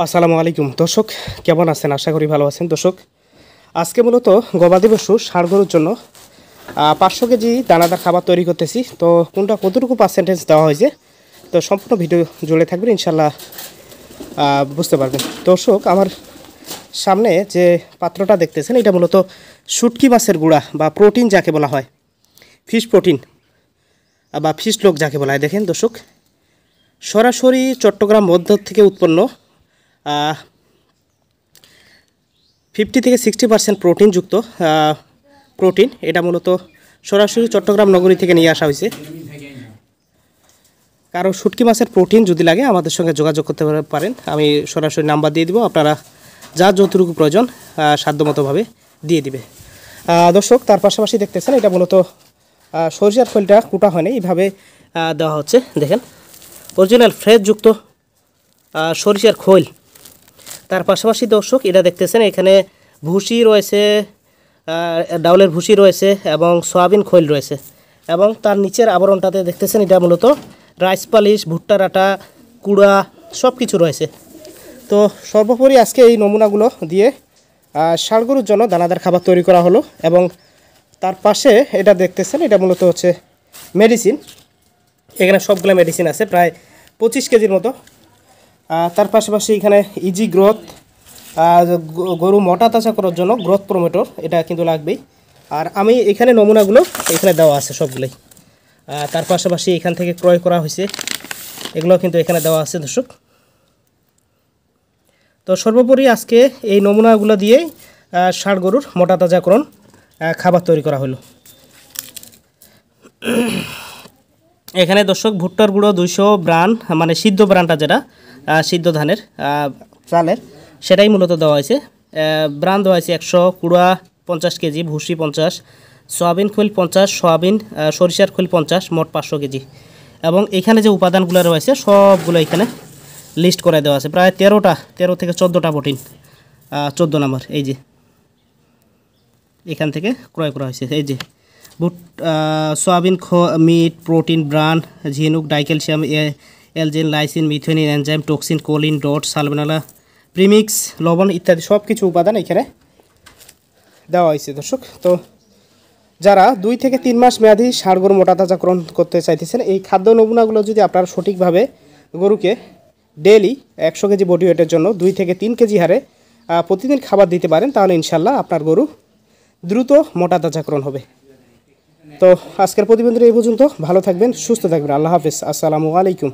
আসসালামু আলাইকুম দর্শক, কেমন আছেন? আশা করি ভালো আছেন। দর্শক, আজকে মূলত গবাদি পশু ষাঁড় গরুর জন্য 500 কেজি দানাদার খাবার তৈরি করতেছি। তো কোনটা কতটুকু পার্সেন্টেজ দেওয়া হয়েছে, তো সম্পূর্ণ ভিডিও জুড়ে থাকবেন, ইনশাল্লাহ বুঝতে পারবেন। দর্শক, আমার সামনে যে পাত্রটা দেখতেছেন, এটা মূলত শুটকি মাছের গুঁড়া বা প্রোটিন যাকে বলা হয়, ফিশ প্রোটিন বা ফিশ লোক যাকে বলা হয়। দেখেন দর্শক, সরাসরি চট্টগ্রাম মধ্য থেকে উৎপন্ন 50 থেকে 60% প্রোটিনযুক্ত প্রোটিন। এটা মূলত সরাসরি চট্টগ্রাম নগরী থেকে নিয়ে আসা হয়েছে। কারো শুটকি মাছের প্রোটিন যদি লাগে আমাদের সঙ্গে যোগাযোগ করতে পারেন, আমি সরাসরি নাম্বার দিয়ে দিব, আপনারা যার যতটুকু প্রয়োজন সাধ্যমতোভাবে দিয়ে দিবে। দর্শক, তার পাশাপাশি দেখতেছেন এটা মূলত সরিষার খোলটা কুটা হয়নি, এইভাবে দেওয়া হচ্ছে। দেখেন, অরিজিনাল ফ্রেশযুক্ত সরিষার খোল। তার পাশাপাশি দর্শক, এটা দেখতেছেন এখানে ভুসি রয়েছে, ডাউলের ভুসি রয়েছে এবং সয়াবিন খৈল রয়েছে, এবং তার নিচের আবরণটাতে দেখতেছেন এটা মূলত রাইস পালিশ, ভুট্টার আটা, কুড়া সব কিছু রয়েছে। তো সর্বোপরি আজকে এই নমুনাগুলো দিয়ে ষাঁড় গরুর জন্য দানাদার খাবার তৈরি করা হলো। এবং তার পাশে এটা দেখতেছেন এটা মূলত হচ্ছে মেডিসিন। এখানে সবগুলো মেডিসিন আছে, প্রায় 25 কেজির মতো। তার পাশাপাশি এখানে ইজি গ্রোথ, গরু মোটা তাজা করার জন্য গ্রোথ প্রমোটর, এটা কিন্তু লাগবেই। আর আমি এখানে নমুনাগুলো এখানে দেওয়া আছে সবগুলোই। তার পাশাপাশি এখান থেকে ক্রয় করা হয়েছে, এগুলো কিন্তু এখানে দেওয়া আছে দর্শক। তো সর্বোপরি আজকে এই নমুনাগুলো দিয়েই ষাঁড় গরুর মোটা তাজাকরণ খাবার তৈরি করা হলো। এখানে দর্শক ভুট্টার গুঁড়ো 200 ব্রান, মানে সিদ্ধ ব্রানটা যেটা সিদ্ধ ধানের চালের, সেটাই মূলত দেওয়া হয়েছে। ব্রান দেওয়া হয়েছে 100, কুড়া 50 কেজি, ভুসি 50, সয়াবিন খোল 50, সরিষার খোল 50, মোট 500 কেজি। এবং এখানে যে উপাদানগুলো রয়েছে সবগুলো এখানে লিস্ট করে দেওয়া আছে, প্রায় 13 থেকে 14টা প্রোটিন, 14 নাম্বার এই যে এখান থেকে ক্রয় করা হয়েছে। এই যে সয়াবিন মিট, প্রোটিন, ব্রান, ঝিনুক, ডাইক্যালসিয়াম, এলজেন, lysine, methionine, enzyme, toxin, choline, ডট, সালমোনেলা, প্রিমিক্স, লবণ ইত্যাদি সব কিছু উপাদান এখানে দেওয়া হয়েছে দর্শক। তো যারা 2 থেকে 3 মাস মেয়াদি ষাঁড় গরু মোটা তাজাকরণ করতে চাইতেছেন, এই খাদ্য নমুনাগুলো যদি আপনারা সঠিকভাবে গরুকে ডেইলি 100 কেজি বডি ওয়েটের জন্য 2 থেকে 3 কেজি হারে প্রতিদিন খাবার দিতে পারেন, তাহলে ইনশাল্লাহ আপনার গরু দ্রুত মোটা তাজাকরণ হবে। তো আজকের প্রতিবেদন এই পর্যন্ত। ভালো থাকবেন, সুস্থ থাকবেন। আল্লাহ হাফেজ। আসসালামু আলাইকুম।